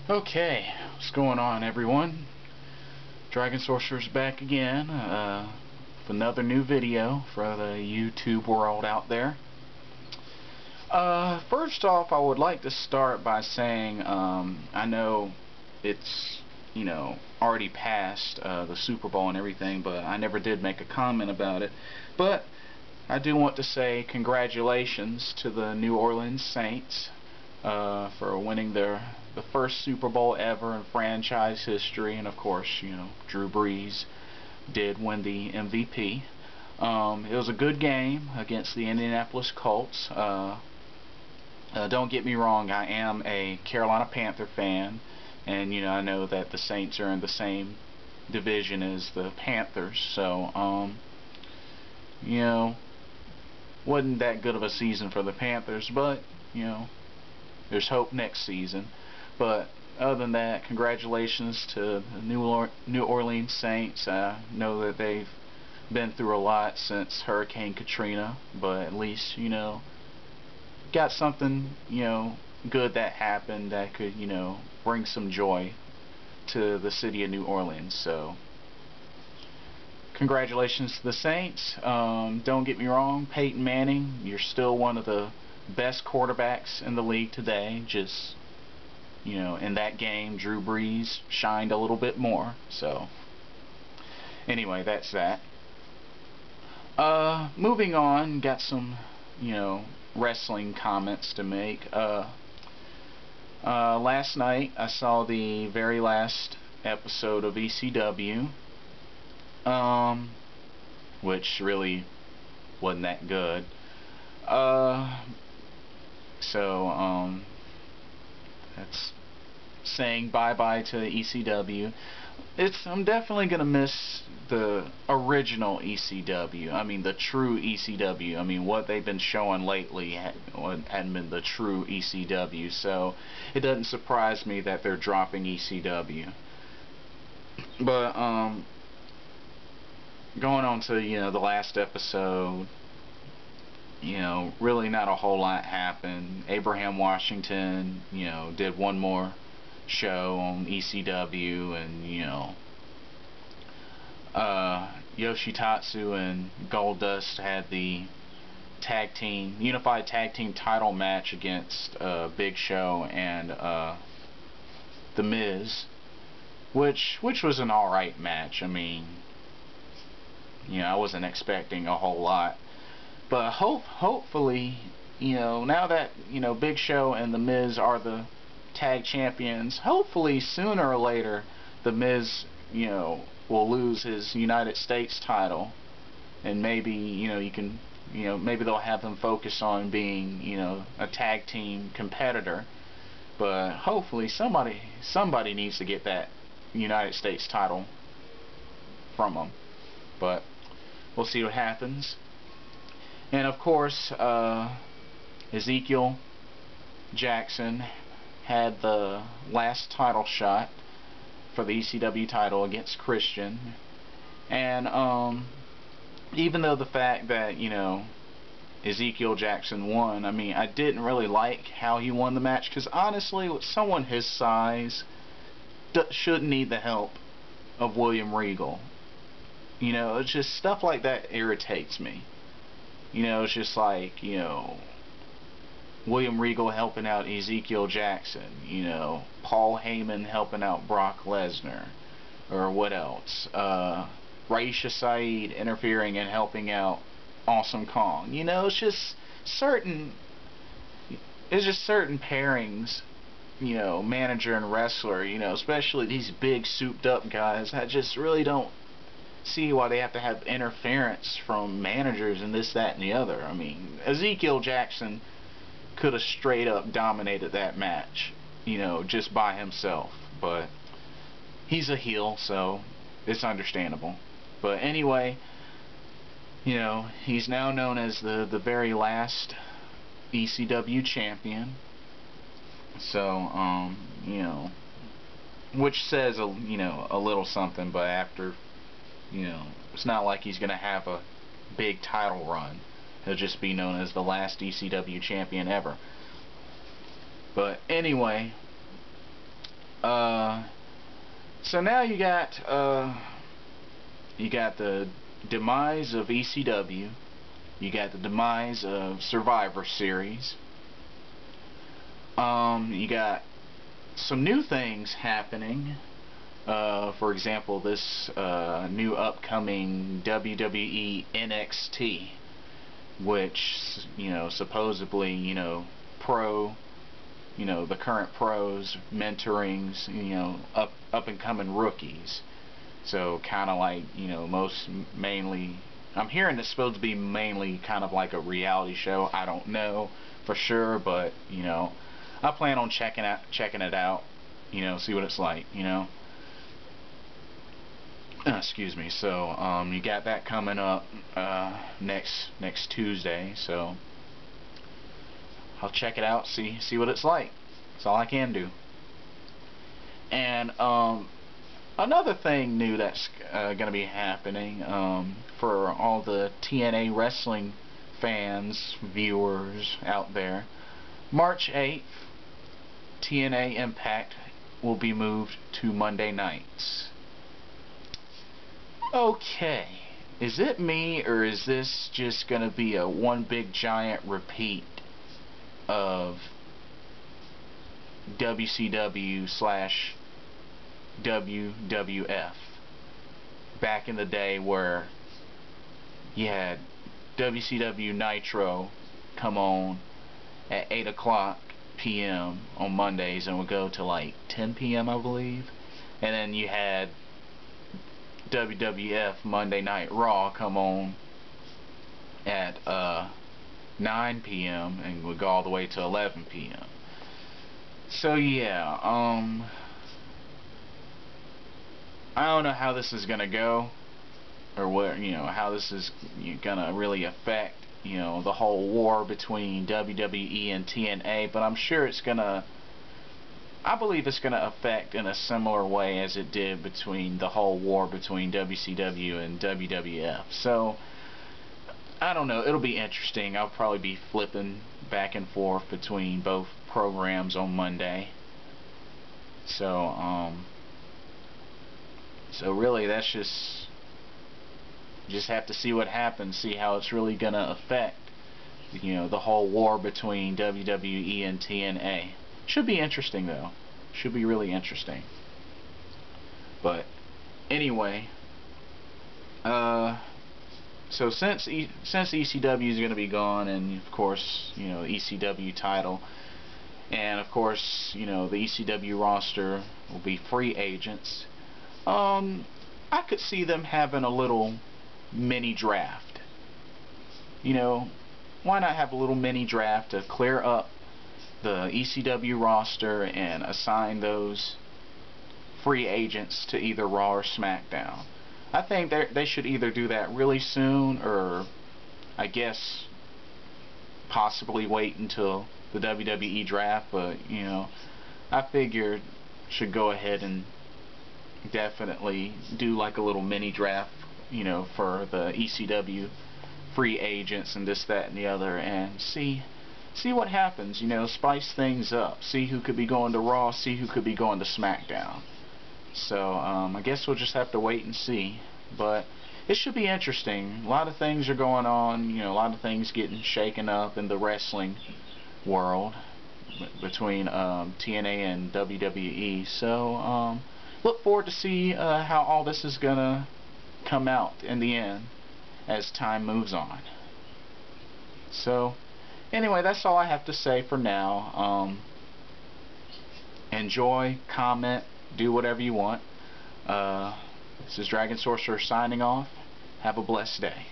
Okay, what's going on, everyone? Dragon Sorcerer's back again with another new video for the YouTube world out there. First off, I would like to start by saying I know it's, already past the Super Bowl and everything, but I never did make a comment about it. But I do want to say congratulations to the New Orleans Saints for winning the first Super Bowl ever in franchise history, and of course, Drew Brees did win the MVP. It was a good game against the Indianapolis Colts. Don't get me wrong, I am a Carolina Panther fan, and I know that the Saints are in the same division as the Panthers, so wasn't that good of a season for the Panthers, but there's hope next season. But other than that, congratulations to the New Orleans Saints. I know that they've been through a lot since Hurricane Katrina, but at least, got something, good that happened that could, bring some joy to the city of New Orleans. So, congratulations to the Saints. Don't get me wrong, Peyton Manning, you're still one of the best quarterbacks in the league today. Just, in that game, Drew Brees shined a little bit more. So, anyway, that's that. Moving on, got some, wrestling comments to make. Last night, I saw the very last episode of ECW, which really wasn't that good. So, that's saying bye-bye to ECW. I'm definitely gonna miss the original ECW. I mean, the true ECW. I mean, what they've been showing lately hadn't been the true ECW. So, it doesn't surprise me that they're dropping ECW. But, going on to, the last episode, really not a whole lot happened. Abraham Washington, did one more show on ECW, and, Yoshitatsu and Goldust had the unified tag team title match against Big Show and The Miz, which was an alright match. I mean, I wasn't expecting a whole lot. But hopefully, now that, Big Show and The Miz are the tag champions, hopefully sooner or later The Miz, will lose his United States title, and maybe, maybe they'll have him focus on being, a tag team competitor. But hopefully somebody needs to get that United States title from him. But we'll see what happens. And of course, Ezekiel Jackson had the last title shot for the ECW title against Christian. And even though the fact that, Ezekiel Jackson won, I mean, I didn't really like how he won the match, because honestly, with someone his size, shouldn't need the help of William Regal. It's just stuff like that irritates me. It's just like, William Regal helping out Ezekiel Jackson, Paul Heyman helping out Brock Lesnar, or what else? Raisha Saeed interfering and helping out Awesome Kong. It's just certain pairings, manager and wrestler, especially these big souped up guys. I just really don't see why they have to have interference from managers and this, that, and the other. I mean, Ezekiel Jackson could have straight up dominated that match, just by himself. But he's a heel, so it's understandable. But anyway, he's now known as the very last ECW champion. So, which says a little something. But after, it's not like he's gonna have a big title run. He'll just be known as the last ECW champion ever. But anyway, So now you got the demise of ECW, you got the demise of Survivor Series. You got some new things happening. For example, this new upcoming WWE NXT, which, supposedly, the current pros mentoring, up and coming rookies. So kind of like, mainly, I'm hearing it's supposed to be mainly kind of like a reality show. I don't know for sure, but I plan on checking it out, see what it's like, excuse me. So you got that coming up next Tuesday, so I'll check it out, see what it's like. That's all I can do. And another thing new that's going to be happening for all the TNA wrestling fans, viewers out there, March 8th, TNA Impact will be moved to Monday nights. Okay, is it me, or is this just going to be a one big giant repeat of WCW / WWF back in the day, where you had WCW Nitro come on at 8 p.m. on Mondays and would go to like 10 p.m. I believe, and then you had WWF Monday Night Raw come on at 9 p.m. and would go all the way to 11 p.m. So yeah, I don't know how this is gonna go, or what, how this is gonna really affect, the whole war between WWE and TNA, but I'm sure I believe it's gonna affect in a similar way as it did between the whole war between WCW and WWF. So I don't know, it'll be interesting. I'll probably be flipping back and forth between both programs on Monday. So really that's just have to see what happens, see how it's really gonna affect, the whole war between WWE and TNA. Should be interesting though. Should be really interesting. But anyway, so since ECW is going to be gone, and of course, the ECW title, and of course, the ECW roster will be free agents, I could see them having a little mini draft. Why not have a little mini draft to clear up the ECW roster and assign those free agents to either Raw or SmackDown? I think they should either do that really soon, or I guess possibly wait until the WWE draft, but I figured should go ahead and definitely do like a little mini draft, for the ECW free agents and this, that, and the other, and see what happens, spice things up, see who could be going to Raw, see who could be going to SmackDown. So I guess we'll just have to wait and see, but it should be interesting. A lot of things are going on, a lot of things getting shaken up in the wrestling world between TNA and WWE. So look forward to see how all this is gonna come out in the end as time moves on. So anyway, that's all I have to say for now. Enjoy, comment, do whatever you want. This is Dragon Sorcerer signing off. Have a blessed day.